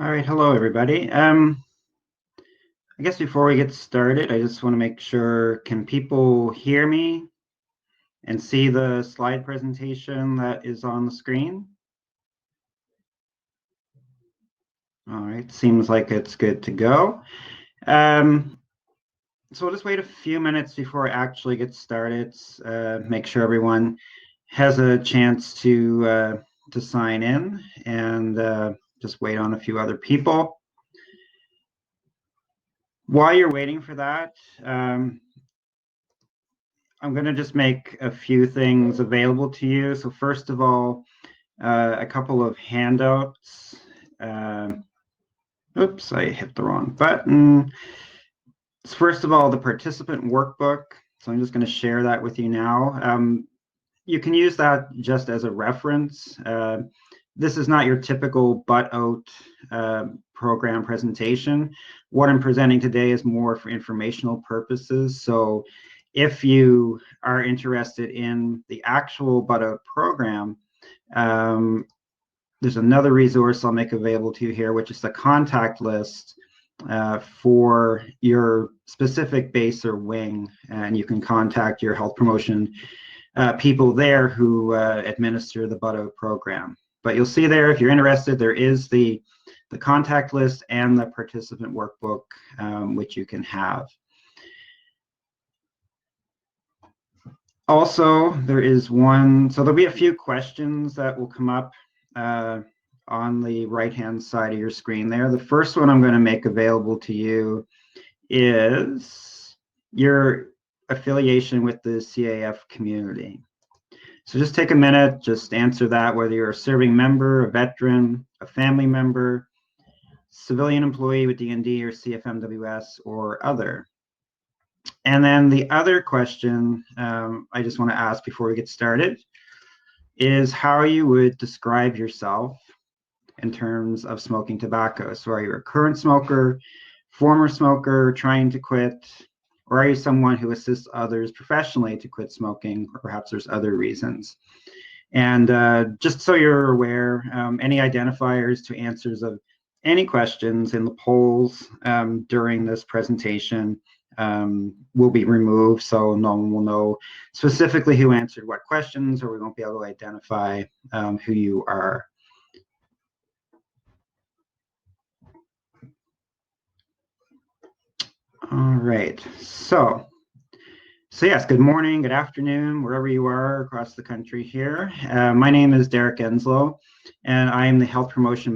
All right, hello everybody. I guess before we get started, I just want to make sure, can people hear me and see the slide presentation that is on the screen? All right, seems like it's good to go. So we'll just wait a few minutes before I actually get started, make sure everyone has a chance to sign in, and just wait on a few other people. While you're waiting for that, I'm going to just make a few things available to you. So first of all, a couple of handouts. Oops, I hit the wrong button. So first of all, the participant workbook. So I'm just going to share that with you now. You can use that just as a reference. This is not your typical butt-out program presentation. What I'm presenting today is more for informational purposes. So if you are interested in the actual butt-out program, there's another resource I'll make available to you here, which is the contact list for your specific base or wing, and you can contact your health promotion people there who administer the butt-out program. But you'll see there, if you're interested, there is the contact list and the participant workbook, which you can have. Also, there is one, so there'll be a few questions that will come up on the right-hand side of your screen there. The first one I'm going to make available to you is your affiliation with the CAF community. So just take a minute, just answer that, whether you're a serving member, a veteran, a family member, civilian employee with DND or CFMWS or other. And then the other question I just want to ask before we get started is how you would describe yourself in terms of smoking tobacco. So are you a current smoker, former smoker, trying to quit, or are you someone who assists others professionally to quit smoking, or perhaps there's other reasons? And just so you're aware, any identifiers to answers of any questions in the polls during this presentation will be removed, so no one will know specifically who answered what questions, or we won't be able to identify who you are. All right, so yes, good morning, good afternoon, wherever you are across the country here. My name is Derek Enslow, and I am the Health Promotion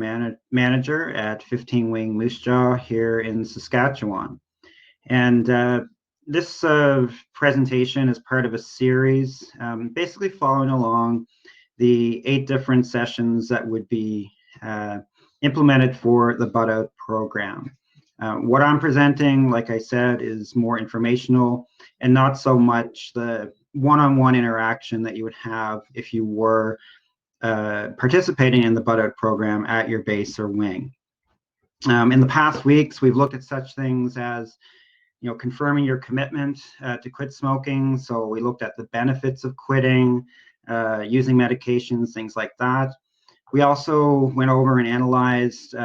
Manager at 15 Wing Moose Jaw here in Saskatchewan. And this presentation is part of a series, basically following along the 8 different sessions that would be implemented for the butt-out program. What I'm presenting, like I said, is more informational and not so much the one-on-one interaction that you would have if you were participating in the butt-out program at your base or wing. In the past weeks, we've looked at such things as confirming your commitment to quit smoking. So we looked at the benefits of quitting, using medications, things like that. We also went over and analyzed,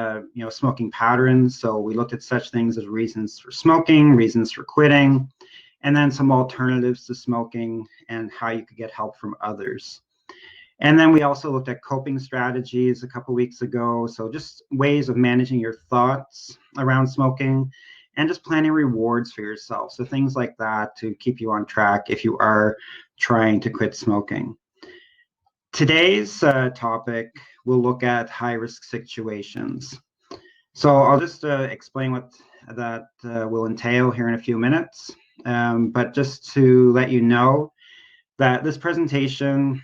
smoking patterns. So we looked at such things as reasons for smoking, reasons for quitting, and then some alternatives to smoking and how you could get help from others. And then we also looked at coping strategies a couple weeks ago. So just ways of managing your thoughts around smoking and just planning rewards for yourself. So things like that to keep you on track if you are trying to quit smoking. Today's topic, we'll look at high-risk situations. So I'll just explain what that will entail here in a few minutes. But just to let you know that this presentation,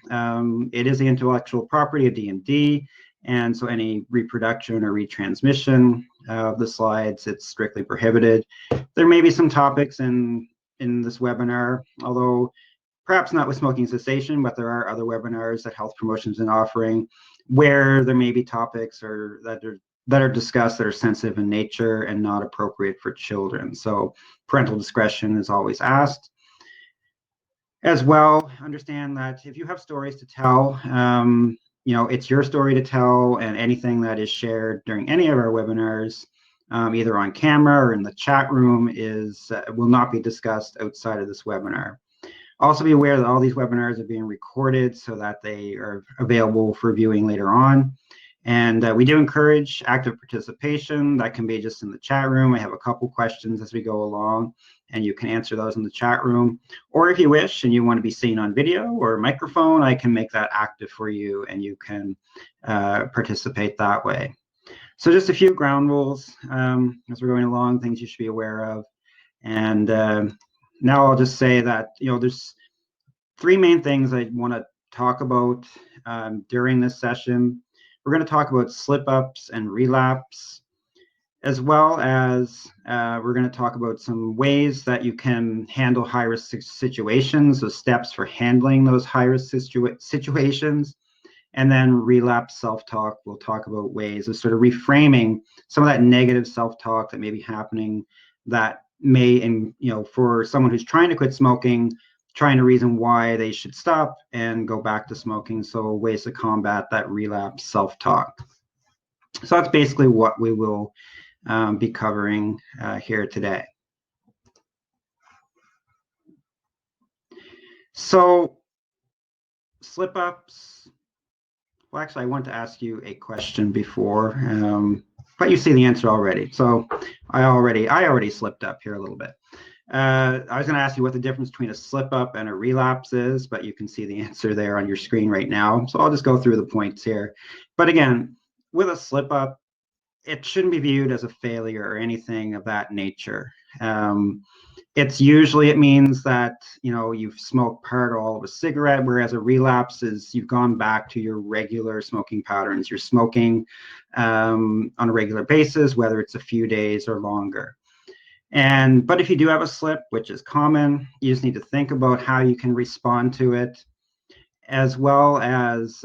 it is the intellectual property of DND, and so any reproduction or retransmission of the slides, it's strictly prohibited. There may be some topics in this webinar, although perhaps not with smoking cessation, but there are other webinars that Health Promotion's been offering where there may be topics or that are discussed that are sensitive in nature and not appropriate for children. So parental discretion is always asked. As well, understand that if you have stories to tell, it's your story to tell, and anything that is shared during any of our webinars, either on camera or in the chat room, will not be discussed outside of this webinar. Also be aware that all these webinars are being recorded so that they are available for viewing later on. And we do encourage active participation. That can be just in the chat room. I have a couple questions as we go along, and you can answer those in the chat room. Or if you wish and you want to be seen on video or microphone, I can make that active for you, and you can participate that way. So just a few ground rules as we're going along, things you should be aware of. And now I'll just say that, there's three main things I want to talk about during this session. We're going to talk about slip-ups and relapse, as well as we're going to talk about some ways that you can handle high-risk situations, so steps for handling those high-risk situations. And then relapse self-talk, we'll talk about ways of sort of reframing some of that negative self-talk that may be happening that may, for someone who's trying to quit smoking, trying to reason why they should stop and go back to smoking. So ways to combat that relapse self-talk. So that's basically what we will be covering here today. So slip-ups. Well, actually, I want to ask you a question before, but you see the answer already. So I already slipped up here a little bit. I was going to ask you what the difference between a slip up and a relapse is, but you can see the answer there on your screen right now. So I'll just go through the points here. But again, with a slip up, it shouldn't be viewed as a failure or anything of that nature. It means that you've smoked part or all of a cigarette, whereas a relapse is you've gone back to your regular smoking patterns. You're smoking on a regular basis, whether it's a few days or longer. But if you do have a slip, which is common, you just need to think about how you can respond to it, as well as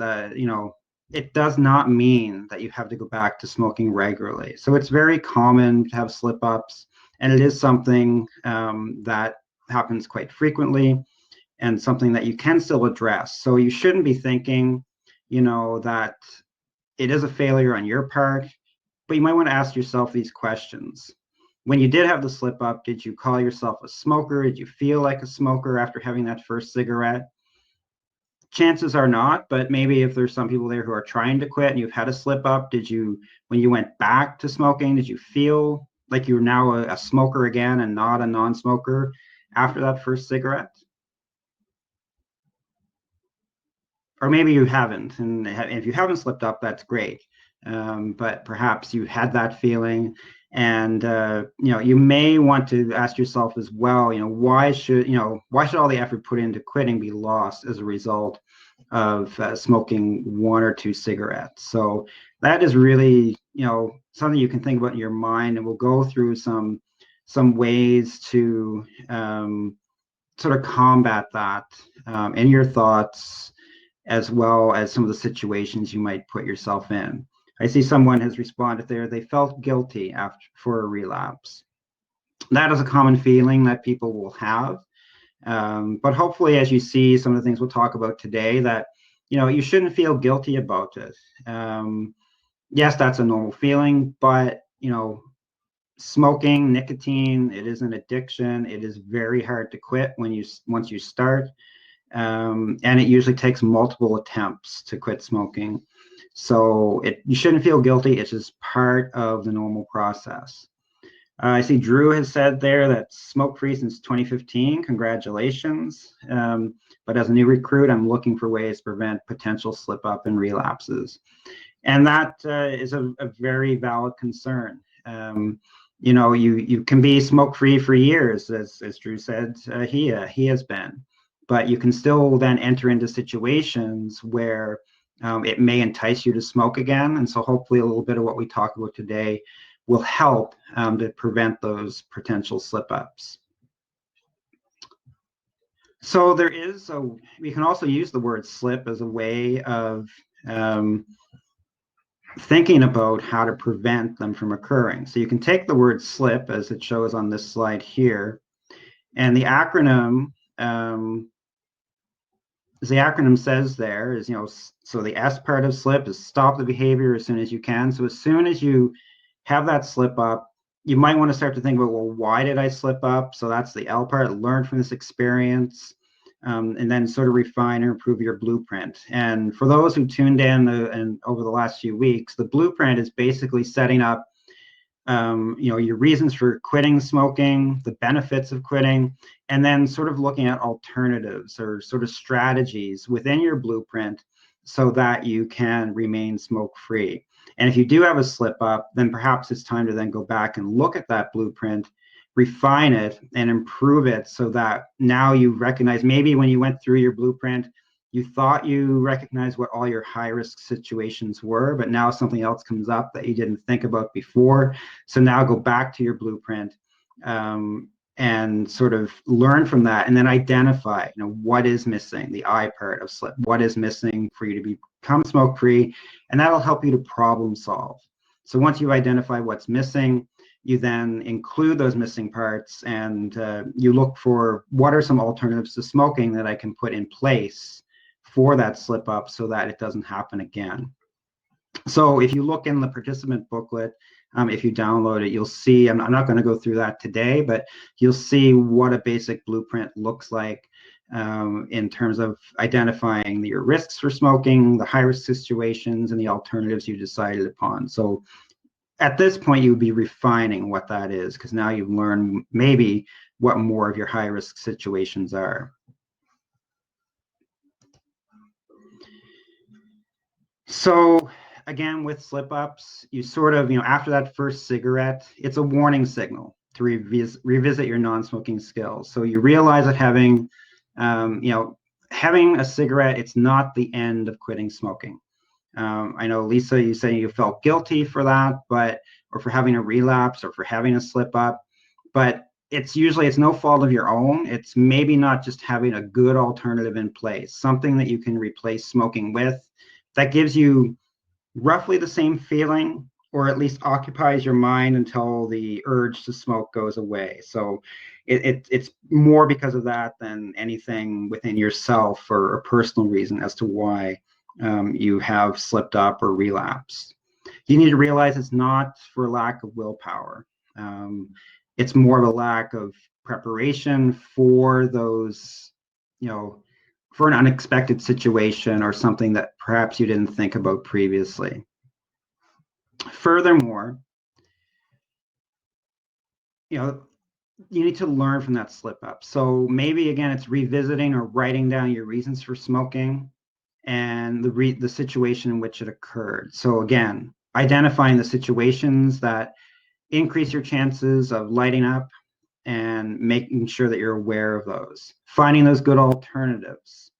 it does not mean that you have to go back to smoking regularly. So it's very common to have slip ups, and it is something that happens quite frequently and something that you can still address. So you shouldn't be thinking, that it is a failure on your part, but you might want to ask yourself these questions. When you did have the slip up, did you call yourself a smoker? Did you feel like a smoker after having that first cigarette? Chances are not, but maybe if there's some people there who are trying to quit and you've had a slip up, when you went back to smoking, did you feel like you're now a smoker again and not a non-smoker after that first cigarette? Or maybe you haven't, and if you haven't slipped up, that's great. But perhaps you had that feeling, and you may want to ask yourself as well, why should all the effort put into quitting be lost as a result of smoking one or two cigarettes? So that is really something you can think about in your mind, and we'll go through some ways to sort of combat that in your thoughts, as well as some of the situations you might put yourself in. I see someone has responded there. They felt guilty for a relapse. That is a common feeling that people will have. But hopefully, as you see some of the things we'll talk about today, that you shouldn't feel guilty about it. Yes, that's a normal feeling, but smoking, nicotine, it is an addiction. It is very hard to quit once you start. And it usually takes multiple attempts to quit smoking. So you shouldn't feel guilty. It's just part of the normal process. I see Drew has said there that smoke-free since 2015. Congratulations. But as a new recruit, I'm looking for ways to prevent potential slip-up and relapses. And that is a very valid concern. You can be smoke-free for years, as Drew said, he has been. But you can still then enter into situations where it may entice you to smoke again. And so hopefully a little bit of what we talk about today will help to prevent those potential slip-ups. So we can also use the word slip as a way of thinking about how to prevent them from occurring. So you can take the word slip, as it shows on this slide here, and the acronym as the acronym says there, is, so the S part of slip is stop the behavior as soon as you can. So as soon as you have that slip up, you might want to start to think about, well, why did I slip up? So that's the L part, learn from this experience, and then sort of refine or improve your blueprint. And for those who tuned in and over the last few weeks, the blueprint is basically setting up your reasons for quitting smoking, the benefits of quitting, and then sort of looking at alternatives or sort of strategies within your blueprint so that you can remain smoke-free. And if you do have a slip up, then perhaps it's time to then go back and look at that blueprint, refine it, and improve it so that now you recognize, maybe when you went through your blueprint, you thought you recognized what all your high risk situations were, but now something else comes up that you didn't think about before. So now go back to your blueprint and sort of learn from that, and then identify, what is missing, the I part of slip, what is missing for you to become smoke-free, and that'll help you to problem solve. So once you identify what's missing, you then include those missing parts, and you look for what are some alternatives to smoking that I can put in place for that slip up so that it doesn't happen again. So if you look in the participant booklet, if you download it, you'll see, I'm not going to go through that today, but you'll see what a basic blueprint looks like in terms of identifying your risks for smoking, the high risk situations, and the alternatives you decided upon. So at this point, you would be refining what that is, because now you've learned maybe what more of your high risk situations are. So again, with slip ups, you sort of, after that first cigarette, it's a warning signal to revisit your non-smoking skills. So you realize that having a cigarette, it's not the end of quitting smoking. I know, Lisa, you say you felt guilty for that, or for having a relapse or for having a slip up, but it's no fault of your own. It's maybe not just having a good alternative in place, something that you can replace smoking with that gives you roughly the same feeling, or at least occupies your mind until the urge to smoke goes away. So it's more because of that than anything within yourself or a personal reason as to why you have slipped up or relapsed. You need to realize it's not for lack of willpower. It's more of a lack of preparation for those, for an unexpected situation or something that perhaps you didn't think about previously. Furthermore, you need to learn from that slip up. So maybe again, it's revisiting or writing down your reasons for smoking and the situation in which it occurred. So again, identifying the situations that increase your chances of lighting up and making sure that you're aware of those. Finding those good alternatives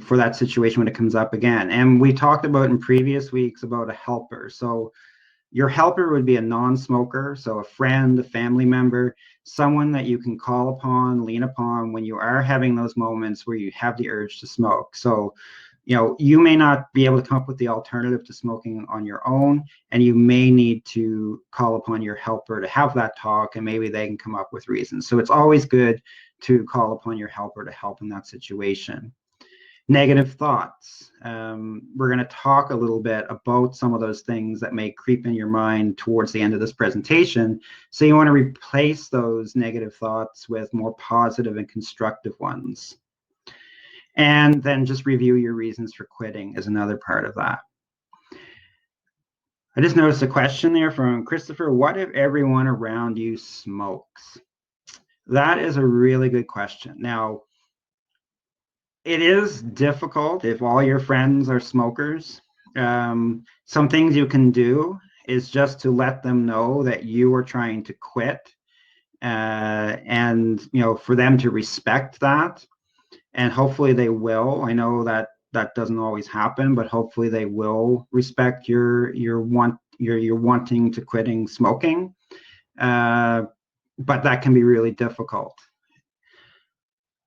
for that situation when it comes up again. And we talked about in previous weeks about a helper. So your helper would be a non-smoker, so a friend, a family member, someone that you can call upon, lean upon when you are having those moments where you have the urge to smoke. So, you may not be able to come up with the alternative to smoking on your own, and you may need to call upon your helper to have that talk, and maybe they can come up with reasons. So it's always good to call upon your helper to help in that situation. Negative thoughts. We're going to talk a little bit about some of those things that may creep in your mind towards the end of this presentation. So you want to replace those negative thoughts with more positive and constructive ones. And then just review your reasons for quitting is another part of that. I just noticed a question there from Christopher. What if everyone around you smokes? That is a really good question. Now, it is difficult if all your friends are smokers. Some things you can do is just to let them know that you are trying to quit, and for them to respect that, and hopefully they will. I know that doesn't always happen, but hopefully they will respect your wanting to quitting smoking. But that can be really difficult.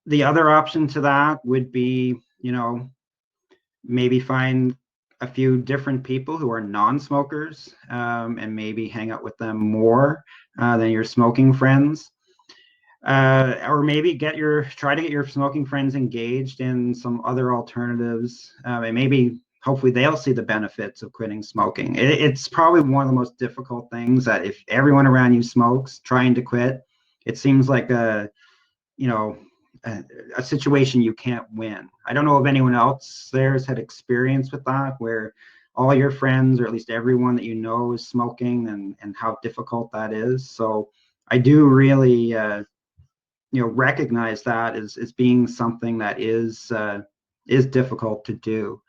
The other option to that would be, maybe find a few different people who are non-smokers, and maybe hang out with them more than your smoking friends. Or maybe try to get your smoking friends engaged in some other alternatives, and maybe hopefully they'll see the benefits of quitting smoking. It's probably one of the most difficult things that if everyone around you smokes, trying to quit, it seems like you know, a situation you can't win. I don't know if anyone else there has had experience with that, where all your friends, or at least everyone that you know, is smoking, and how difficult that is. So I do really, recognize that as being something that is difficult to do.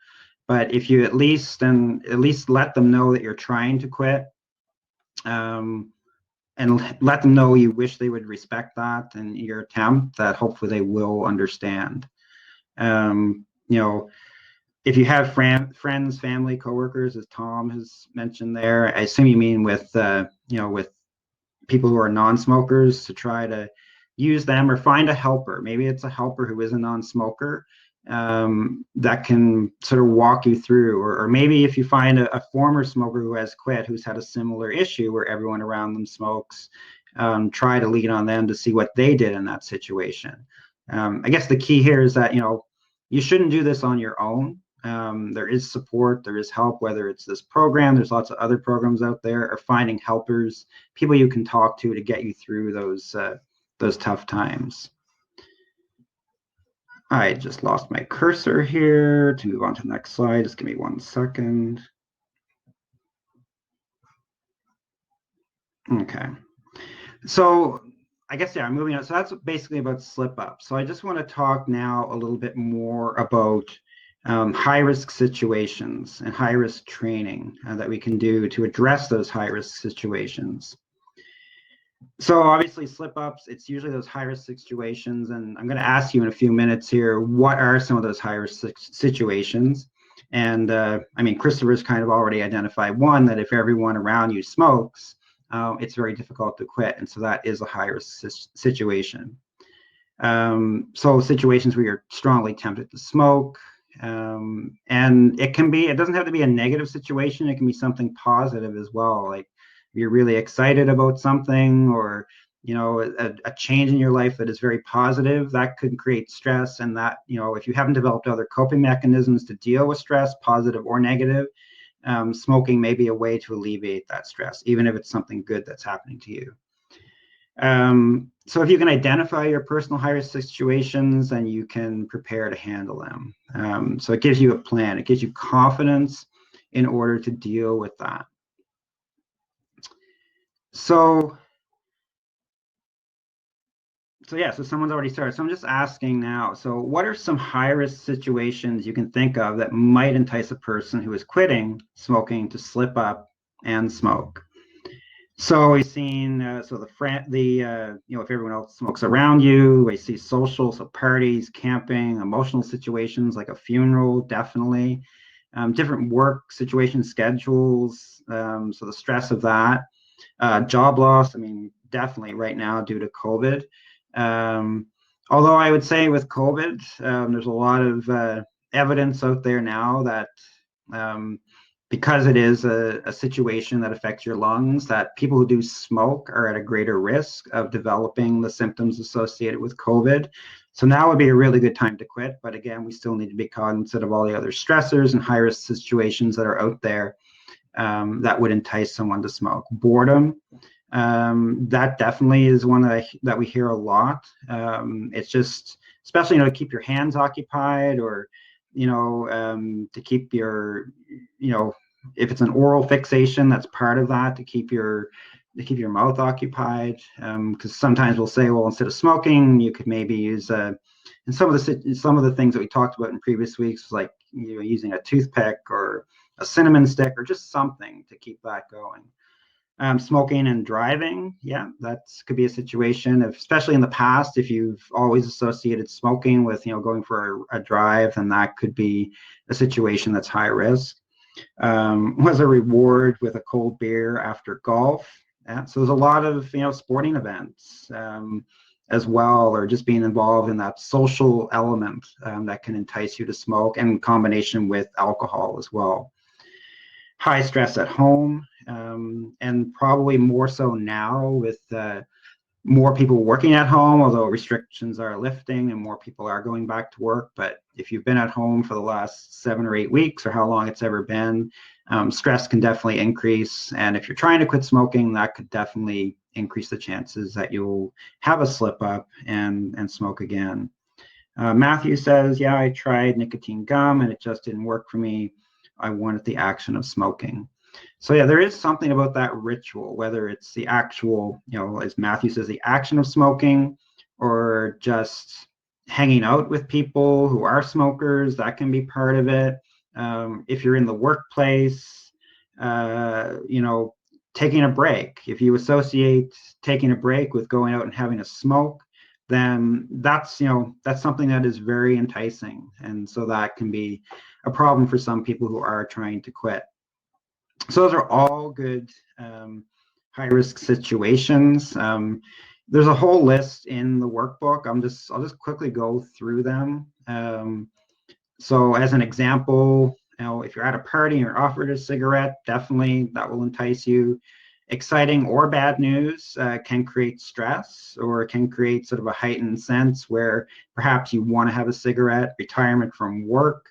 But if you at least let them know that you're trying to quit, um, and let them know you wish they would respect that and your attempt, that hopefully they will understand. Um, you know, if you have friends, family, coworkers, as Tom has mentioned there, I assume you mean with with people who are non-smokers, to try to use them or find a helper. Maybe it's a helper who is a non-smoker, that can sort of walk you through, or maybe if you find a former smoker who has quit, who's had a similar issue where everyone around them smokes, try to lean on them to see what they did in that situation. I guess the key here is that you shouldn't do this on your own. There is support, there is help, whether it's this program, there's lots of other programs out there, or finding helpers, people you can talk to get you through those tough times. I just lost my cursor here to move on to the next slide. Just give me 1 second. Okay. So I guess, yeah, I'm moving on. So that's basically about slip up. So I just want to talk now a little bit more about high-risk situations and high-risk training that we can do to address those high-risk situations. So obviously slip-ups, it's usually those high-risk situations, and I'm going to ask you in a few minutes here, what are some of those high-risk situations? And I mean, Christopher's kind of already identified one, that if everyone around you smokes, it's very difficult to quit, and so that is a high-risk situation. So situations where you're strongly tempted to smoke, and it doesn't have to be a negative situation, it can be something positive as well, like you're really excited about something, or a change in your life that is very positive, that could create stress. And that, if you haven't developed other coping mechanisms to deal with stress, positive or negative, smoking may be a way to alleviate that stress, even if it's something good that's happening to you. So if you can identify your personal high-risk situations, then you can prepare to handle them. So it gives you a plan, it gives you confidence in order to deal with that. So yeah, so someone's already started. So I'm just asking now, so what are some high-risk situations you can think of that might entice a person who is quitting smoking to slip up and smoke? So we've seen, if everyone else smokes around you, we see social, so parties, camping, emotional situations like a funeral, definitely. Different work situations, schedules, so the stress of that. Job loss, I mean, definitely right now due to COVID. Although I would say with COVID, there's a lot of evidence out there now that because it is a situation that affects your lungs, that people who do smoke are at a greater risk of developing the symptoms associated with COVID. So now would be a really good time to quit. But again, we still need to be cognizant of all the other stressors and high-risk situations that are out there that would entice someone to smoke. Boredom, that definitely is one that we hear a lot. It's just, especially, to keep your hands occupied, or, to keep your, if it's an oral fixation, that's part of that, to keep your mouth occupied. Because sometimes we'll say, well, instead of smoking, you could maybe use and some of the things that we talked about in previous weeks, like using a toothpick or a cinnamon stick, or just something to keep that going. Smoking and driving, yeah, that could be a situation, especially in the past, if you've always associated smoking with, going for a drive, then that could be a situation that's high risk. Was a reward with a cold beer after golf. Yeah, so there's a lot of, sporting events as well, or just being involved in that social element that can entice you to smoke, and in combination with alcohol as well. High stress at home, and probably more so now with more people working at home, although restrictions are lifting and more people are going back to work. But if you've been at home for the last 7 or 8 weeks, or how long it's ever been, stress can definitely increase. And if you're trying to quit smoking, that could definitely increase the chances that you'll have a slip up and smoke again. Matthew says, yeah, I tried nicotine gum and it just didn't work for me. I wanted the action of smoking. So yeah, there is something about that ritual, whether it's the actual, as Matthew says, the action of smoking, or just hanging out with people who are smokers, that can be part of it. If you're in the workplace, taking a break, if you associate taking a break with going out and having a smoke, then that's something that is very enticing. And so that can be a problem for some people who are trying to quit. So those are all good high risk situations. There's a whole list in the workbook. I'll just quickly go through them. So as an example, if you're at a party and you're offered a cigarette, definitely that will entice you. Exciting or bad news can create stress, or can create sort of a heightened sense where perhaps you want to have a cigarette. Retirement from work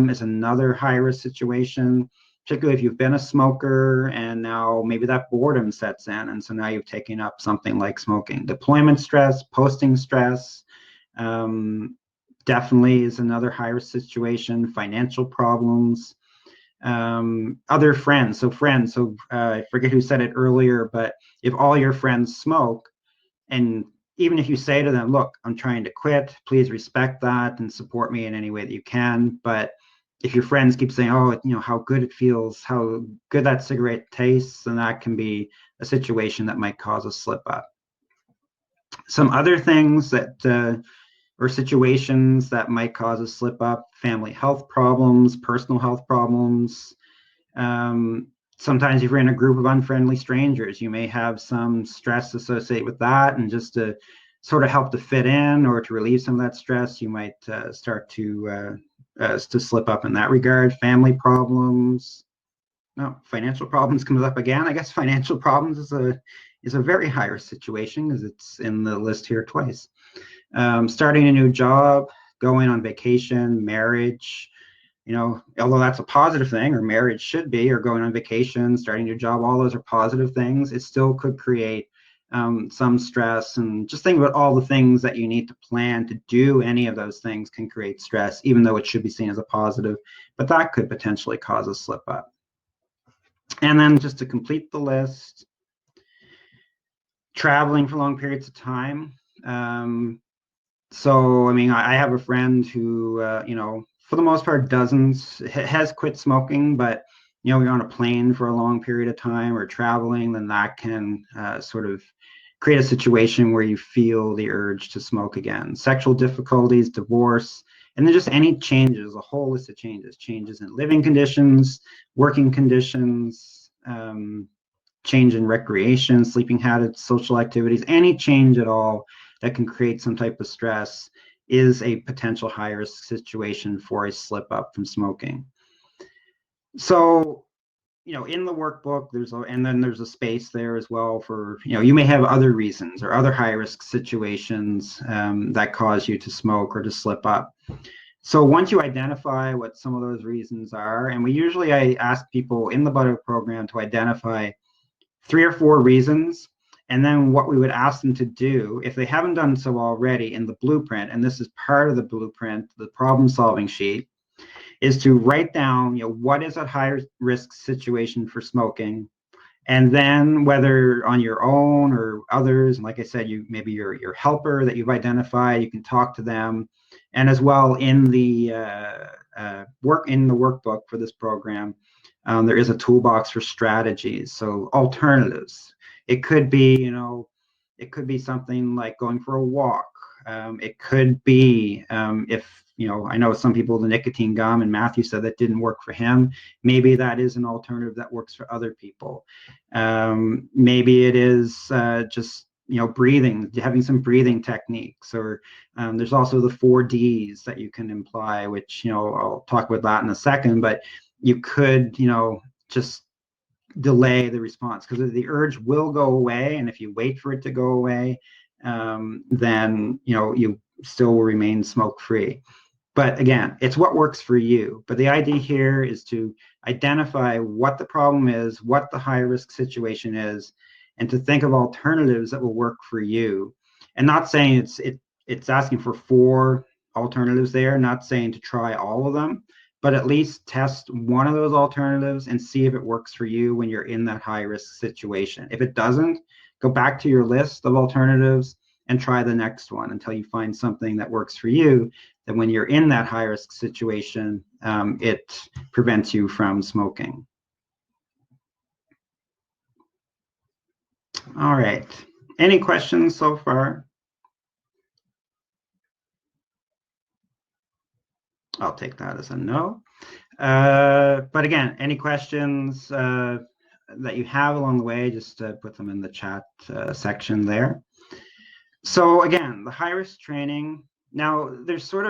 is another high risk situation, particularly if you've been a smoker and now maybe that boredom sets in, and so now you've taken up something like smoking. Deployment stress, posting stress, definitely is another high risk situation. Financial problems. Other friends. So I forget who said it earlier, but if all your friends smoke, and even if you say to them, look, I'm trying to quit, please respect that and support me in any way that you can. But if your friends keep saying, oh, how good it feels, how good that cigarette tastes, then that can be a situation that might cause a slip up. Some other things that or situations that might cause a slip up: family health problems, personal health problems. Sometimes if you're in a group of unfriendly strangers, you may have some stress associated with that, and just to sort of help to fit in or to relieve some of that stress, you might start to slip up in that regard. Family problems. No, financial problems comes up again. I guess financial problems is a very high risk situation, because it's in the list here twice. Starting a new job, going on vacation, marriage, although that's a positive thing, or marriage should be, or going on vacation, starting a new job, all those are positive things. It still could create some stress. And just think about all the things that you need to plan to do. Any of those things can create stress, even though it should be seen as a positive, but that could potentially cause a slip up. And then just to complete the list, traveling for long periods of time. So, I have a friend who, for the most part, has quit smoking, but, you're on a plane for a long period of time or traveling, then that can sort of create a situation where you feel the urge to smoke again. Sexual difficulties, divorce, and then just any changes, a whole list of changes in living conditions, working conditions, change in recreation, sleeping habits, social activities, any change at all that can create some type of stress is a potential high risk situation for a slip up from smoking. So, in the workbook, there's a space there as well for, you may have other reasons or other high risk situations that cause you to smoke or to slip up. So once you identify what some of those reasons are, and I ask people in the Buddha program to identify 3 or 4 reasons. And then what we would ask them to do, if they haven't done so already, in the blueprint, and this is part of the blueprint, the problem solving sheet, is to write down, what is a high risk situation for smoking. And then whether on your own or others, and like I said, maybe your helper that you've identified, you can talk to them. And as well, in the workbook for this program, there is a toolbox for strategies, so alternatives. It could be, something like going for a walk. It could be, if, I know some people, the nicotine gum, and Matthew said that didn't work for him. Maybe that is an alternative that works for other people. Maybe it is just, breathing, having some breathing techniques, or there's also the 4 Ds that you can imply, which, I'll talk about that in a second, but you could, just delay the response, because the urge will go away, and if you wait for it to go away, then you still will remain smoke-free. But again, it's what works for you. But the idea here is to identify what the problem is, what the high-risk situation is, and to think of alternatives that will work for you. And not saying it's asking for 4 alternatives there, not saying to try all of them, but at least test one of those alternatives and see if it works for you when you're in that high-risk situation. If it doesn't, go back to your list of alternatives and try the next one until you find something that works for you. That when you're in that high risk situation, it prevents you from smoking. All right. Any questions so far? I'll take that as a no. But again, any questions that you have along the way, just put them in the chat section there. So again, the high risk training. Now there's 3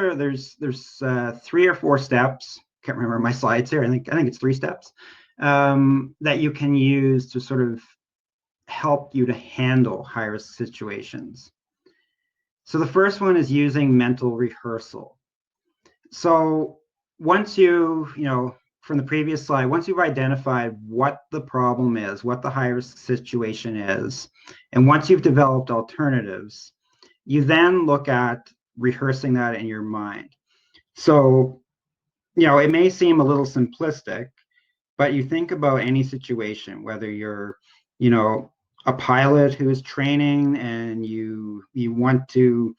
or 4 steps. Can't remember my slides here. I think it's 3 steps that you can use to sort of help you to handle high risk situations. So the first one is using mental rehearsal. So once from the previous slide, once you've identified what the problem is, what the high risk situation is, and once you've developed alternatives, you then look at rehearsing that in your mind. So, it may seem a little simplistic, but you think about any situation, whether you're, a pilot who is training and you want to,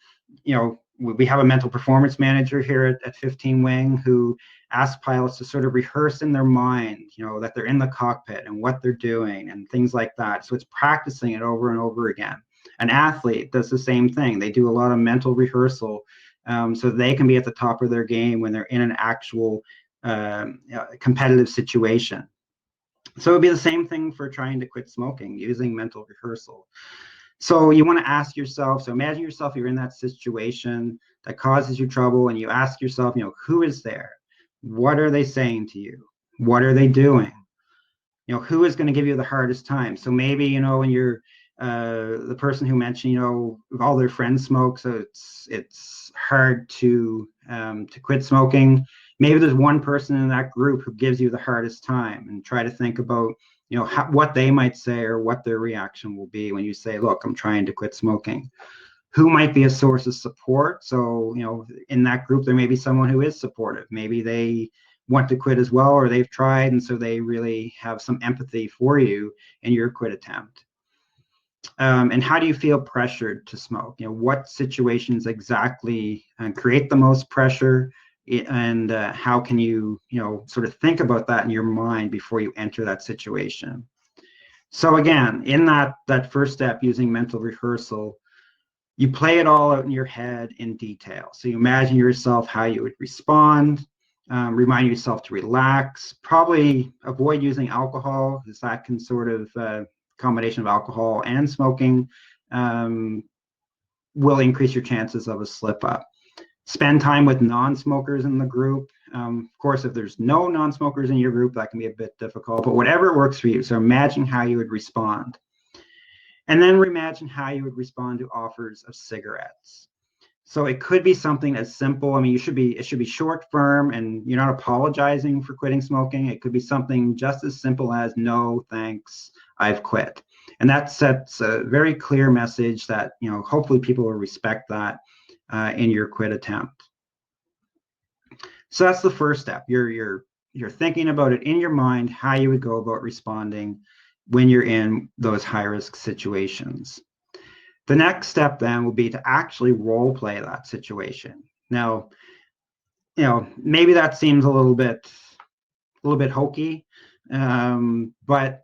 we have a mental performance manager here at 15 Wing who asks pilots to sort of rehearse in their mind, that they're in the cockpit and what they're doing and things like that. So it's practicing it over and over again. An athlete does the same thing. They do a lot of mental rehearsal so they can be at the top of their game when they're in an actual competitive situation. So it'd be the same thing for trying to quit smoking, using mental rehearsal. So you want to ask yourself, so imagine yourself, you're in that situation that causes you trouble, and you ask yourself, who is there? What are they saying to you? What are they doing? Who is going to give you the hardest time? So maybe, when you're the person who mentioned, all their friends smoke, so it's hard to quit smoking. Maybe there's one person in that group who gives you the hardest time, and try to think about, what they might say or what their reaction will be when you say, look, I'm trying to quit smoking. Who might be a source of support? So, in that group, there may be someone who is supportive. Maybe they want to quit as well, or they've tried, and so they really have some empathy for you in your quit attempt. And how do you feel pressured to smoke? What situations exactly create the most pressure? And how can you, sort of think about that in your mind before you enter that situation? So again, in that first step, using mental rehearsal, you play it all out in your head in detail. So you imagine yourself how you would respond, remind yourself to relax, probably avoid using alcohol, because that can sort of, combination of alcohol and smoking will increase your chances of a slip up. Spend time with non-smokers in the group. Of course, if there's no non-smokers in your group, that can be a bit difficult, but whatever works for you. So imagine how you would respond. And then imagine how you would respond to offers of cigarettes. So it could be something as simple. I mean, it should be short, firm, and you're not apologizing for quitting smoking. It could be something just as simple as, no, thanks, I've quit. And that sets a very clear message that, hopefully people will respect that in your quit attempt. So that's the first step. You're thinking about it in your mind, how you would go about responding when you're in those high-risk situations. The next step then will be to actually role play that situation. Now, maybe that seems a little bit hokey, but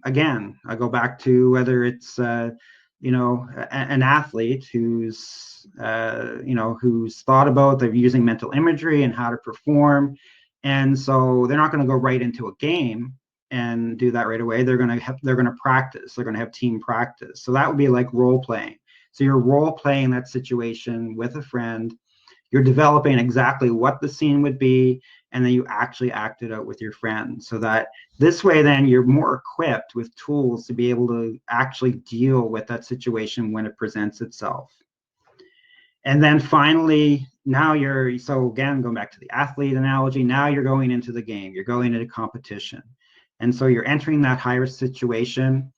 again, I go back to whether it's an athlete who's thought about they're using mental imagery and how to perform, and so they're not going to go right into a game and do that right away. They're going to practice. They're going to have team practice. So that would be like role playing. So you're role playing that situation with a friend. You're developing exactly what the scene would be, and then you actually act it out with your friends, so that this way then you're more equipped with tools to be able to actually deal with that situation when it presents itself. And then finally, now so again, going back to the athlete analogy, now you're going into the game, you're going into competition. And so you're entering that high risk situation.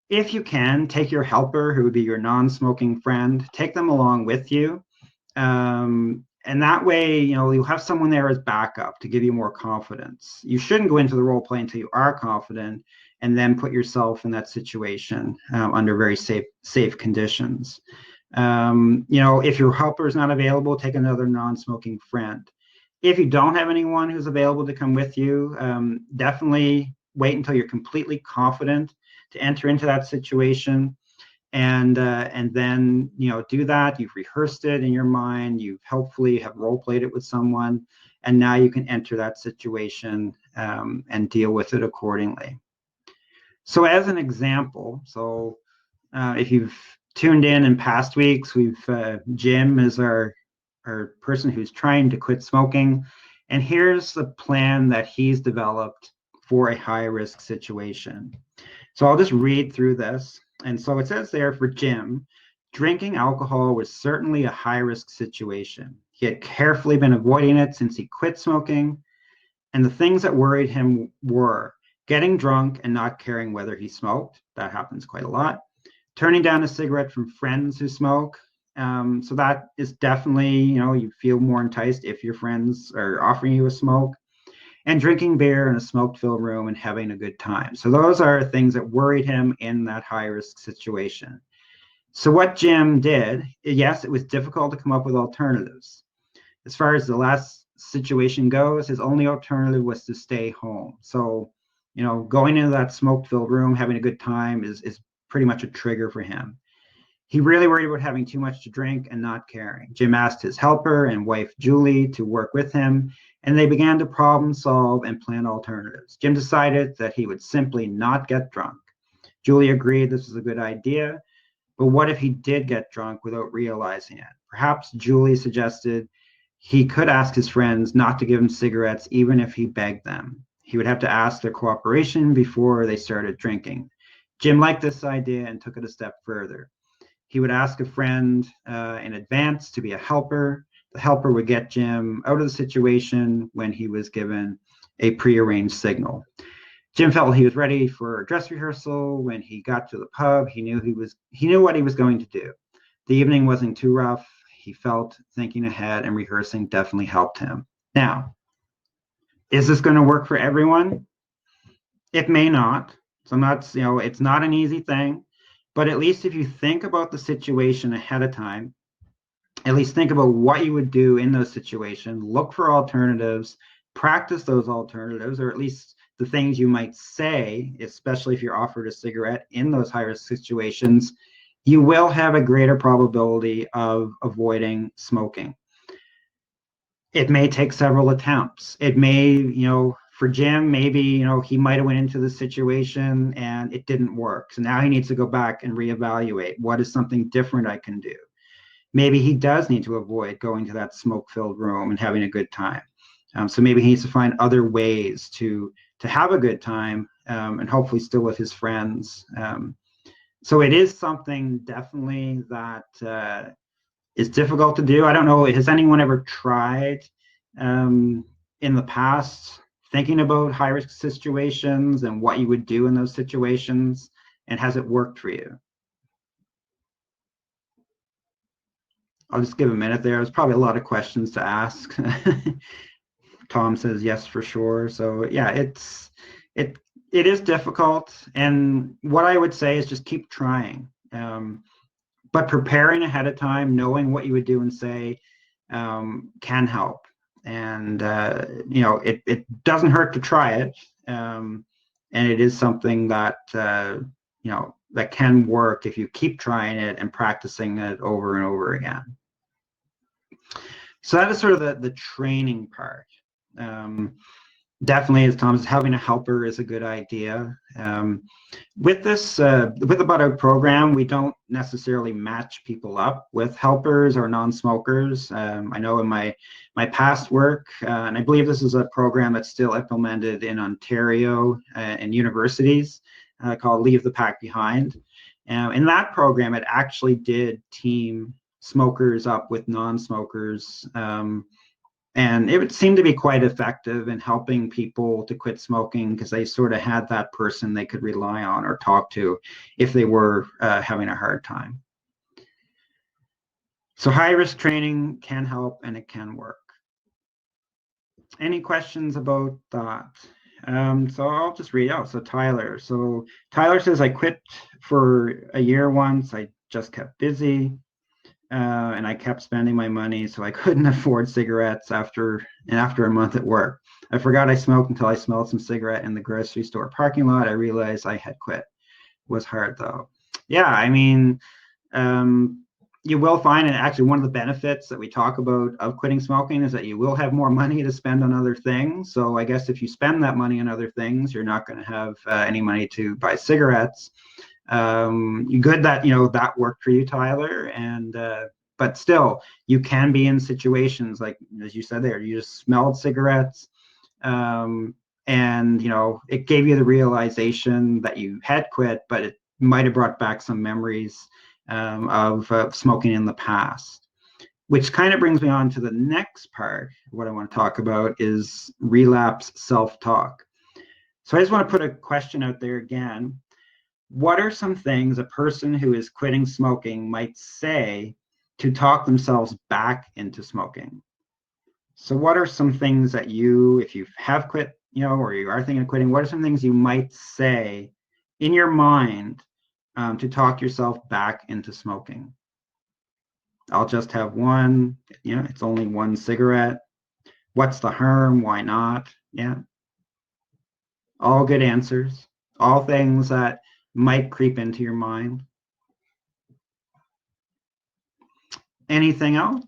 If you can, take your helper, who would be your non-smoking friend, take them along with you. And that way, you'll have someone there as backup to give you more confidence. You shouldn't go into the role play until you are confident and then put yourself in that situation under very safe conditions. If your helper is not available, take another non-smoking friend. If you don't have anyone who's available to come with you, definitely wait until you're completely confident to enter into that situation, and then do that. You've rehearsed it in your mind. You've hopefully have role played it with someone, and now you can enter that situation and deal with it accordingly. So, as an example, if you've tuned in past weeks, we've Jim is our person who's trying to quit smoking, and here's the plan that he's developed for a high risk situation. So I'll just read through this. And so it says there, for Jim, drinking alcohol was certainly a high risk situation. He had carefully been avoiding it since he quit smoking, and the things that worried him were getting drunk and not caring whether he smoked. That happens quite a lot. Turning down a cigarette from friends who smoke. So that is definitely, you feel more enticed if your friends are offering you a smoke. And drinking beer in a smoke-filled room and having a good time. So those are things that worried him in that high-risk situation. So what Jim did, yes, it was difficult to come up with alternatives. As far as the last situation goes, his only alternative was to stay home. So, going into that smoke-filled room, having a good time is pretty much a trigger for him. He really worried about having too much to drink and not caring. Jim asked his helper and wife, Julie, to work with him, and they began to problem solve and plan alternatives. Jim decided that he would simply not get drunk. Julie agreed this was a good idea, but what if he did get drunk without realizing it? Perhaps Julie suggested he could ask his friends not to give him cigarettes even if he begged them. He would have to ask their cooperation before they started drinking. Jim liked this idea and took it a step further. He would ask a friend in advance to be a helper. The helper would get Jim out of the situation when he was given a prearranged signal. Jim felt he was ready for a dress rehearsal. When he got to the pub, he knew what he was going to do. The evening wasn't too rough. He felt thinking ahead and rehearsing definitely helped him. Now, is this going to work for everyone? It may not. So it's not an easy thing. But at least if you think about the situation ahead of time, at least think about what you would do in those situations, look for alternatives, practice those alternatives, or at least the things you might say, especially if you're offered a cigarette in those high-risk situations, you will have a greater probability of avoiding smoking. It may take several attempts. It may, for Jim, maybe, he might have went into the situation and it didn't work. So now he needs to go back and reevaluate. What is something different I can do? Maybe he does need to avoid going to that smoke-filled room and having a good time. So maybe he needs to find other ways to have a good time and hopefully still with his friends. So it is something definitely that is difficult to do. I don't know, has anyone ever tried in the past thinking about high-risk situations and what you would do in those situations, and has it worked for you? I'll just give a minute there. There's probably a lot of questions to ask. Tom says yes for sure. So yeah, it is difficult, and what I would say is just keep trying. But preparing ahead of time, knowing what you would do and say, can help. And it doesn't hurt to try it, and it is something that that can work if you keep trying it and practicing it over and over again. So that is sort of the training part. Definitely, as Tom says, having a helper is a good idea. With this, with the Butt program, we don't necessarily match people up with helpers or non-smokers. I know in my past work, and I believe this is a program that's still implemented in Ontario and universities, called Leave the Pack Behind. In that program, it actually did team smokers up with non-smokers. And it would seem to be quite effective in helping people to quit smoking because they sort of had that person they could rely on or talk to if they were having a hard time. So high risk training can help and it can work. Any questions about that? So I'll just read out. So Tyler says, I quit for a year once. I just kept busy. And I kept spending my money, so I couldn't afford cigarettes after a month at work. I forgot I smoked until I smelled some cigarette in the grocery store parking lot. I realized I had quit. It was hard though. Yeah, I mean, you will find, and actually one of the benefits that we talk about of quitting smoking is that you will have more money to spend on other things. So I guess if you spend that money on other things, you're not going to have any money to buy cigarettes. Good that that worked for you, Tyler, and but still you can be in situations like, as you said there, you just smelled cigarettes, and it gave you the realization that you had quit, but it might have brought back some memories of smoking in the past, which kind of brings me on to the next part. What I want to talk about is relapse self-talk. So I just want to put a question out there again. What are some things a person who is quitting smoking might say to talk themselves back into smoking? So what are some things that you, if you have quit, or you are thinking of quitting, what are some things you might say in your mind to talk yourself back into smoking? I'll just have one, it's only one cigarette. What's the harm? Why not? Yeah. All good answers. All things that might creep into your mind. Anything else?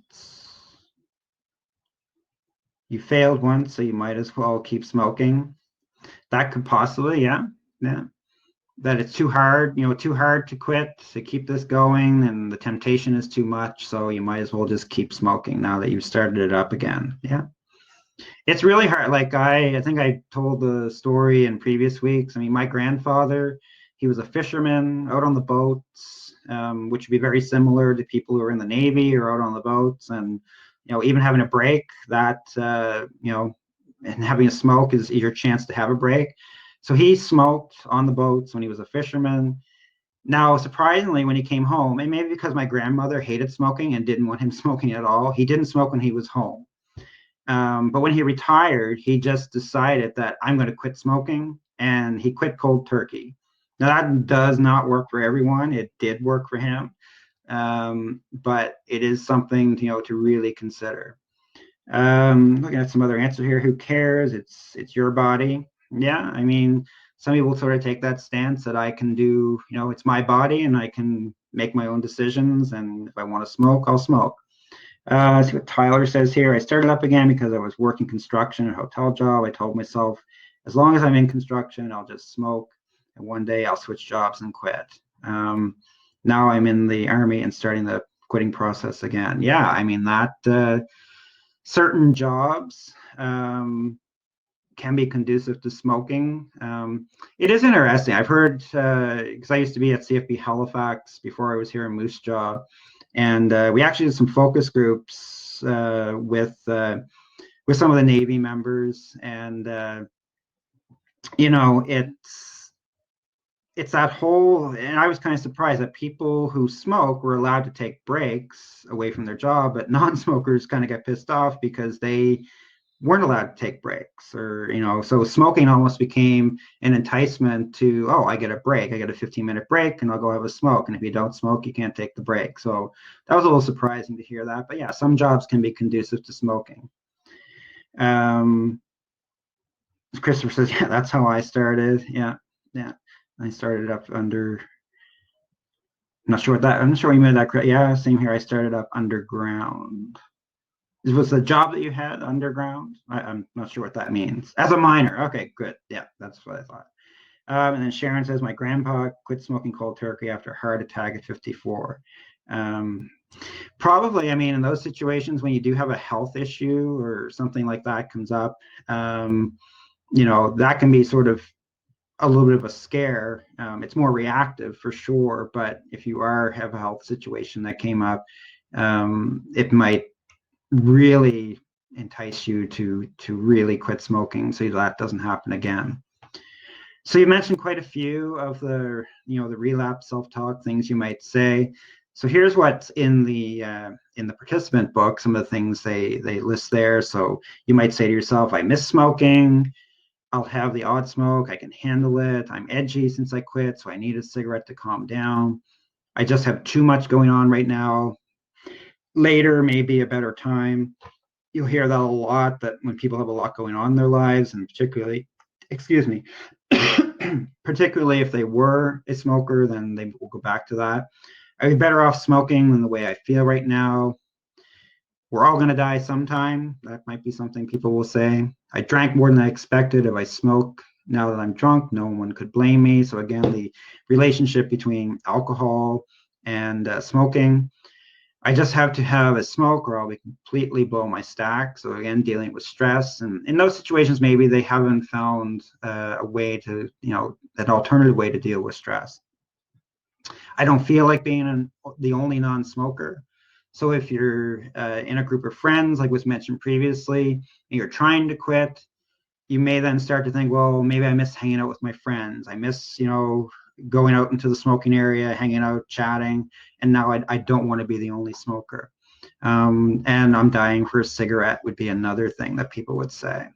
You failed once, so you might as well keep smoking. That could possibly, yeah. That it's too hard, too hard to quit, to keep this going, and the temptation is too much, so you might as well just keep smoking now that you've started it up again. Yeah. It's really hard. Like I think I told the story in previous weeks. I mean, my grandfather, he was a fisherman out on the boats, which would be very similar to people who are in the Navy or out on the boats. And, even having a break that, and having a smoke is your chance to have a break. So he smoked on the boats when he was a fisherman. Now, surprisingly, when he came home, and maybe because my grandmother hated smoking and didn't want him smoking at all, he didn't smoke when he was home. But when he retired, he just decided that I'm going to quit smoking, and he quit cold turkey. Now, that does not work for everyone. It did work for him, but it is something to really consider. Looking at some other answer here. Who cares? It's your body. Yeah, I mean, some people sort of take that stance that I can do. It's my body, and I can make my own decisions. And if I want to smoke, I'll smoke. See what Tyler says here. I started up again because I was working construction, a hotel job. I told myself, as long as I'm in construction, I'll just smoke. And one day I'll switch jobs and quit. Now I'm in the Army and starting the quitting process again. Yeah, I mean, that certain jobs can be conducive to smoking. It is interesting. I've heard, because I used to be at CFB Halifax before I was here in Moose Jaw. And we actually did some focus groups with some of the Navy members, and it's that whole. And I was kind of surprised that people who smoke were allowed to take breaks away from their job, but non-smokers kind of get pissed off because they weren't allowed to take breaks, or so smoking almost became an enticement to, oh, I get a break, I get a 15-minute break, and I'll go have a smoke, and if you don't smoke, you can't take the break. So that was a little surprising to hear that, but yeah, some jobs can be conducive to smoking. Christopher says, yeah, that's how I started. Yeah, I started up under, I'm not sure what you meant that. Yeah, same here. I started up underground. Was the job that you had underground? I'm not sure what that means. As a miner. Okay, good. Yeah, that's what I thought. And then Sharon says, my grandpa quit smoking cold turkey after a heart attack at 54. Um, Probably, I mean, in those situations when you do have a health issue or something like that comes up, that can be sort of a little bit of a scare. It's more reactive for sure, but if you have a health situation that came up, it might really entice you to really quit smoking so that doesn't happen again. So you mentioned quite a few of the relapse self-talk things you might say. So here's what's in the participant book, some of the things they list there. So you might say to yourself, I miss smoking. I'll have the odd smoke. I can handle it. I'm edgy since I quit, so I need a cigarette to calm down. I just have too much going on right now. Later may be a better time. You'll hear that a lot, that when people have a lot going on in their lives, and particularly, excuse me, particularly if they were a smoker, then they will go back to that. I'd be better off smoking than the way I feel right now. We're all going to die sometime. That might be something people will say. I drank more than I expected. If I smoke now that I'm drunk, no one could blame me. So again, the relationship between alcohol and smoking. I just have to have a smoke or I'll be completely blow my stack. So again, dealing with stress. And in those situations, maybe they haven't found a way to, an alternative way to deal with stress. I don't feel like being the only non-smoker. So if you're in a group of friends, like was mentioned previously, and you're trying to quit, you may then start to think, well, maybe I miss hanging out with my friends. I miss, going out into the smoking area, hanging out, chatting, and now I don't want to be the only smoker. And I'm dying for a cigarette would be another thing that people would say.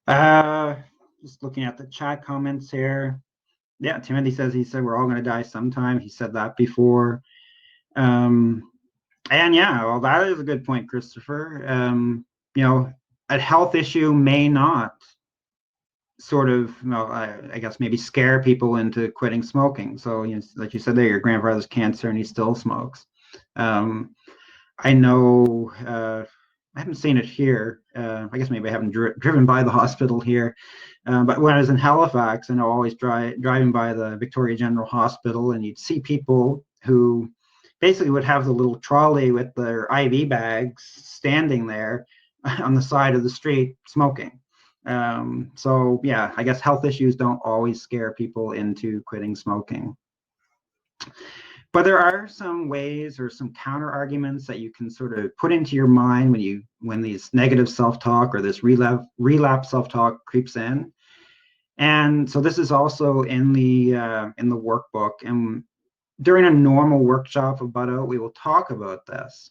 Just looking at the chat comments here. Yeah, Timothy says he said we're all going to die sometime. He said that before. And yeah, well, that is a good point, Christopher. A health issue may not sort of, I guess maybe scare people into quitting smoking. So, like you said there, your grandfather's cancer and he still smokes. I know, I haven't seen it here. I guess maybe I haven't driven by the hospital here. But when I was in Halifax, I know always driving by the Victoria General Hospital, and you'd see people who basically would have the little trolley with their IV bags standing there on the side of the street smoking. So yeah, I guess health issues don't always scare people into quitting smoking. But there are some ways or some counter arguments that you can sort of put into your mind when these negative self-talk or this relapse self-talk creeps in. And so this is also in the workbook. And during a normal workshop of Butt-Out, we will talk about this.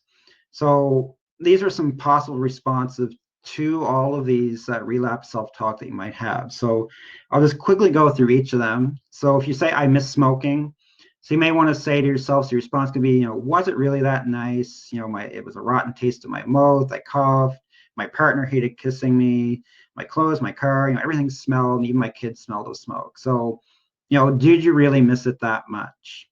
So these are some possible responses to all of these relapse self-talk that you might have. So I'll just quickly go through each of them. So if you say, I miss smoking, so you may want to say to yourself, so your response could be, was it really that nice? It was a rotten taste in my mouth. I coughed. My partner hated kissing me. My clothes, my car, everything smelled. And even my kids smelled of smoke. So, did you really miss it that much?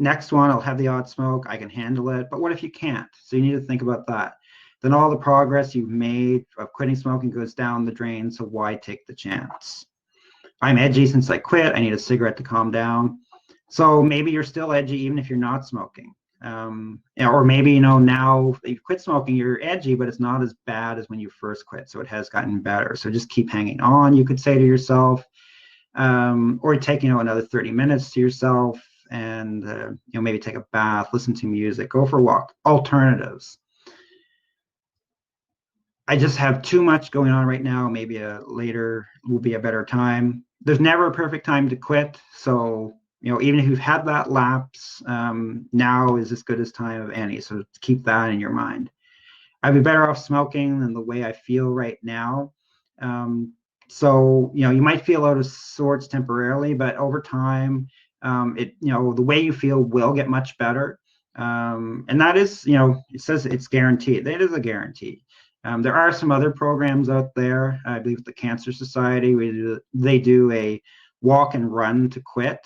Next one, I'll have the odd smoke. I can handle it. But what if you can't? So you need to think about that. Then all the progress you've made of quitting smoking goes down the drain. So why take the chance? I'm edgy since I quit. I need a cigarette to calm down. So maybe you're still edgy even if you're not smoking. Or maybe, now that you've quit smoking, you're edgy, but it's not as bad as when you first quit. So it has gotten better. So just keep hanging on, you could say to yourself. Or take, another 30 minutes to yourself and, maybe take a bath, listen to music, go for a walk, alternatives. I just have too much going on right now. Maybe later will be a better time. There's never a perfect time to quit. So, even if you've had that lapse, now is as good as time of any. So keep that in your mind. I'd be better off smoking than the way I feel right now. So, you might feel out of sorts temporarily, but over time, the way you feel will get much better. And that is, it says it's guaranteed. That is a guarantee. There are some other programs out there. I believe the Cancer Society, they do a walk and run to quit.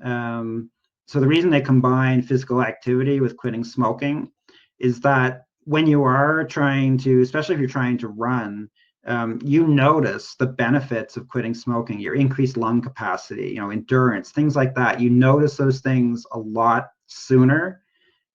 So the reason they combine physical activity with quitting smoking is that when you are trying to, especially if you're trying to run, you notice the benefits of quitting smoking, your increased lung capacity, endurance, things like that. You notice those things a lot sooner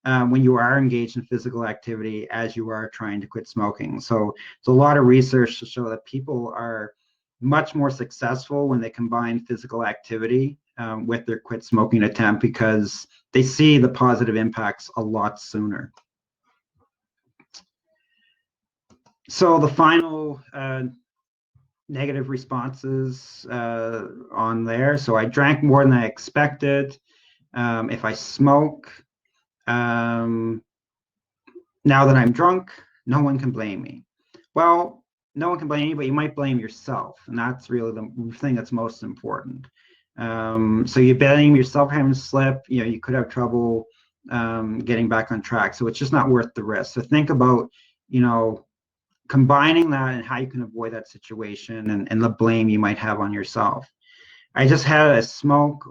when you are engaged in physical activity as you are trying to quit smoking. So there's a lot of research to show that people are much more successful when they combine physical activity with their quit smoking attempt, because they see the positive impacts a lot sooner. So the final negative responses on there. So I drank more than I expected. If I smoke, now that I'm drunk, no one can blame me. Well, no one can blame you, but you might blame yourself. And that's really the thing that's most important. So you blame yourself for having to slip, you could have trouble getting back on track. So it's just not worth the risk. So think about, combining that and how you can avoid that situation, and the blame you might have on yourself. I just had a smoke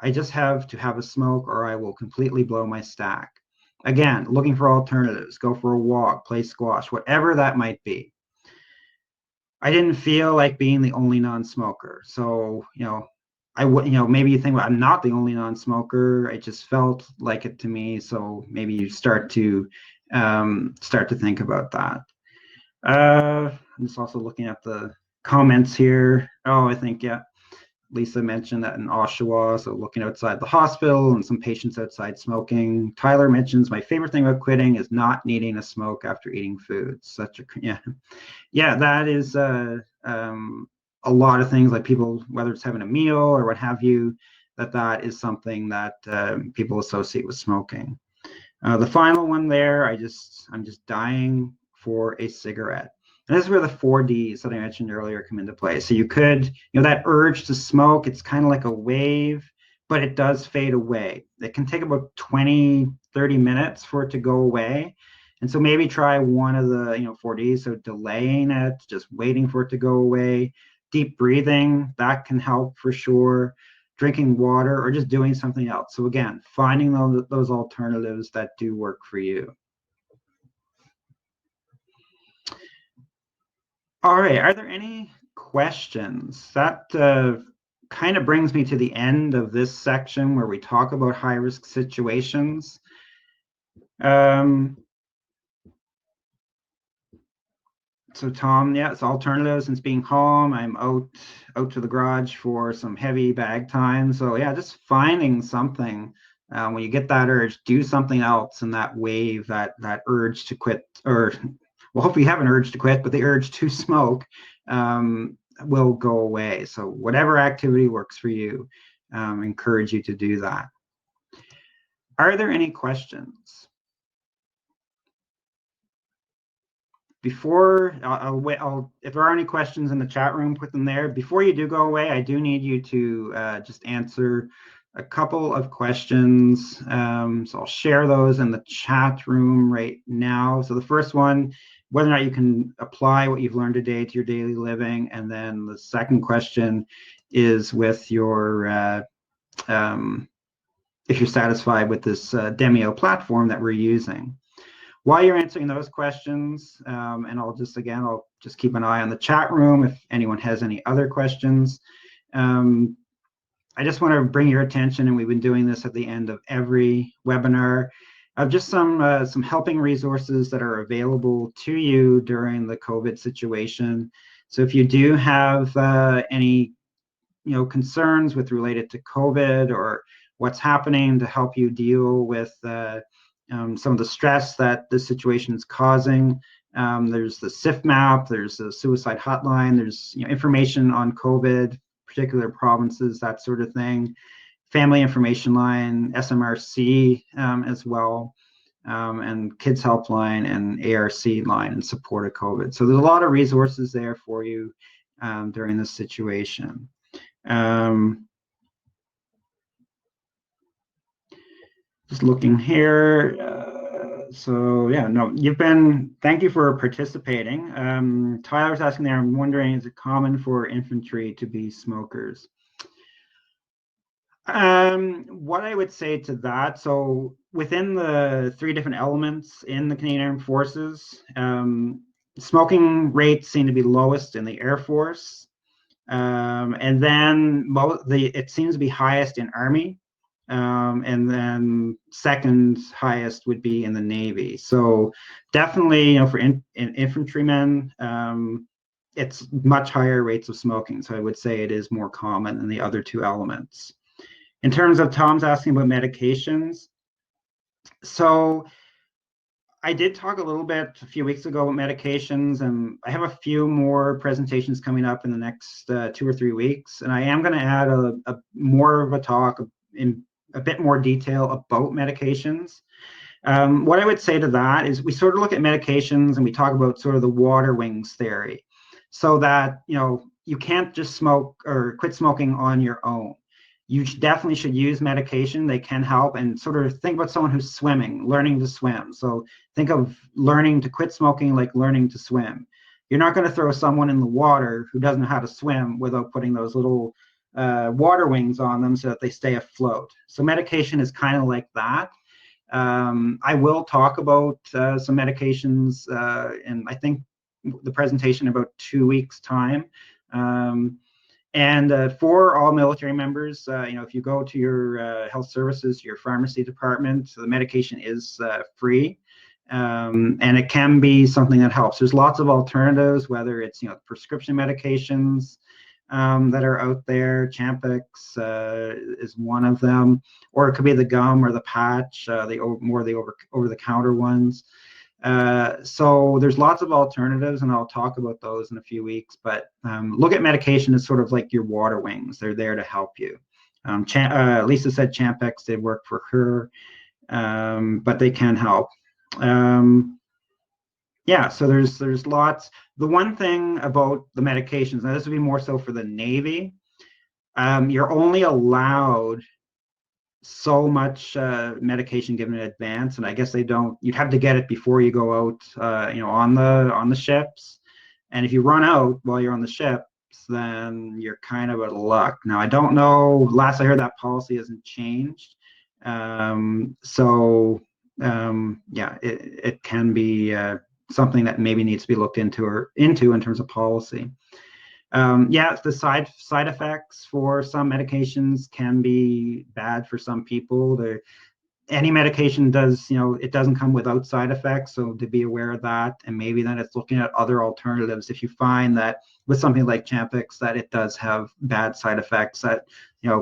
I just have to have a smoke or I will completely blow my stack. Again, looking for alternatives, go for a walk, play squash, whatever that might be. I didn't feel like being the only non-smoker. So, I would, maybe you think, well, I'm not the only non-smoker. It just felt like it to me. So maybe you start to think about that. I'm just also looking at the comments here. Oh, I think, yeah, Lisa mentioned that in Oshawa, so looking outside the hospital and some patients outside smoking. Tyler mentions, my favorite thing about quitting is not needing a smoke after eating food. Yeah, that is a lot of things, like people, whether it's having a meal or what have you, that is something that people associate with smoking. The final one there, I'm just dying for a cigarette. And this is where the 4Ds that I mentioned earlier come into play. So you could, that urge to smoke, it's kind of like a wave, but it does fade away. It can take about 20, 30 minutes for it to go away. And so maybe try one of the, 4Ds. So delaying it, just waiting for it to go away. Deep breathing, that can help for sure. Drinking water, or just doing something else. So again, finding those alternatives that do work for you. All right, are there any questions? That kind of brings me to the end of this section where we talk about high-risk situations. So Tom, yeah, it's alternatives. Since being home, I'm out to the garage for some heavy bag time. So yeah, just finding something. When you get that urge, do something else, and that wave, that urge to quit, or well, hopefully you have an urge to quit, but the urge to smoke will go away. So whatever activity works for you, encourage you to do that. Are there any questions? Before I'll if there are any questions in the chat room, put them there. Before you do go away, I do need you to just answer a couple of questions. So I'll share those in the chat room right now. So the first one, whether or not you can apply what you've learned today to your daily living. And then the second question is with your, if you're satisfied with this Demio platform that we're using. While you're answering those questions, and I'll just keep an eye on the chat room if anyone has any other questions. I just want to bring your attention, and we've been doing this at the end of every webinar, of just some helping resources that are available to you during the COVID situation. So if you do have any concerns related to COVID or what's happening to help you deal with some of the stress that this situation is causing. There's the CIFMAP, there's the suicide hotline, there's information on COVID, particular provinces, that sort of thing. Family information line, SMRC as well, and Kids Helpline and ARC line in support of COVID. So there's a lot of resources there for you during this situation. Just looking here. So yeah, no, thank you for participating. Tyler's asking there, I'm wondering, is it common for infantry to be smokers? What I would say to that, so within the three different elements in the Canadian Armed Forces, smoking rates seem to be lowest in the Air Force. And then it seems to be highest in Army. And then second highest would be in the Navy. So definitely, for infantrymen, it's much higher rates of smoking. So I would say it is more common than the other two elements. In terms of Tom's asking about medications, so I did talk a little bit a few weeks ago about medications, and I have a few more presentations coming up in the next 2 or 3 weeks, and I am going to add a more of a talk in a bit more detail about medications. What I would say to that is we sort of look at medications and we talk about sort of the water wings theory, so that you can't just smoke or quit smoking on your own. You definitely should use medication. They can help. And sort of think about someone who's swimming, learning to swim. So think of learning to quit smoking like learning to swim. You're not going to throw someone in the water who doesn't know how to swim without putting those little water wings on them so that they stay afloat. So medication is kind of like that. I will talk about some medications in, I think, the presentation in about 2 weeks' time. And for all military members, if you go to your health services, your pharmacy department, the medication is free. And it can be something that helps. There's lots of alternatives, whether it's prescription medications that are out there. Champix is one of them, or it could be the gum or the patch, the over-the-counter ones. So there's lots of alternatives, and I'll talk about those in a few weeks. But look at medication as sort of like your water wings. They're there to help you. Lisa said Champix did work for her, but they can help. Yeah, so there's lots. The one thing about the medications, now this would be more so for the Navy, you're only allowed so much medication given in advance, and I guess you'd have to get it before you go out on the ships. And if you run out while you're on the ships, then you're kind of out of luck. Now I don't know, last I heard that policy hasn't changed. Yeah, it can be something that maybe needs to be looked into in terms of policy. Yeah, the side effects for some medications can be bad for some people. Any medication it doesn't come without side effects, so to be aware of that, and maybe then it's looking at other alternatives if you find that with something like Champix that it does have bad side effects that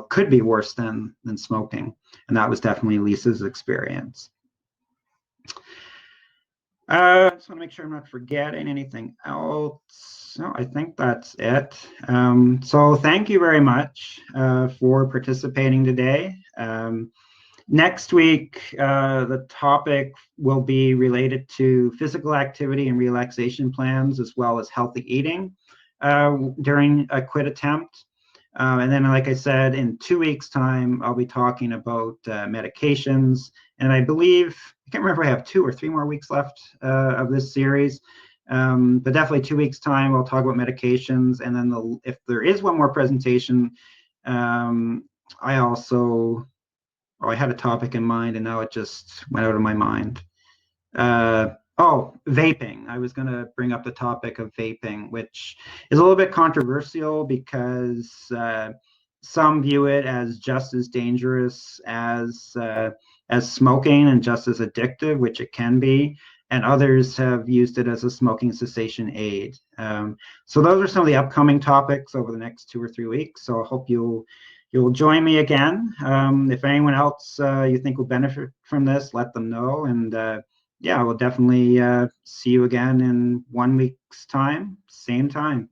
could be worse than smoking, and that was definitely Lisa's experience. I just want to make sure I'm not forgetting anything else. No, I think that's it. So thank you very much for participating today. Next week, the topic will be related to physical activity and relaxation plans, as well as healthy eating during a quit attempt. And then, like I said, in 2 weeks' time, I'll be talking about medications. And I believe, I can't remember if I have 2 or 3 more weeks left of this series. But definitely 2 weeks' time, I'll talk about medications. And then if there is one more presentation, I had a topic in mind and now it just went out of my mind. Vaping. I was going to bring up the topic of vaping, which is a little bit controversial because some view it as just as dangerous as smoking and just as addictive, which it can be, and others have used it as a smoking cessation aid. So those are some of the upcoming topics over the next 2 or 3 weeks. So I hope you'll join me again. If anyone else you think will benefit from this, let them know. And yeah, we'll definitely see you again in 1 week's time, same time.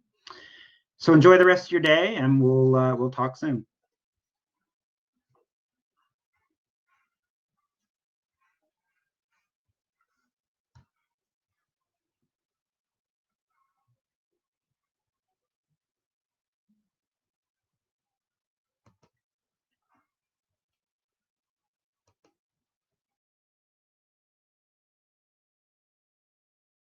So enjoy the rest of your day, and we'll talk soon.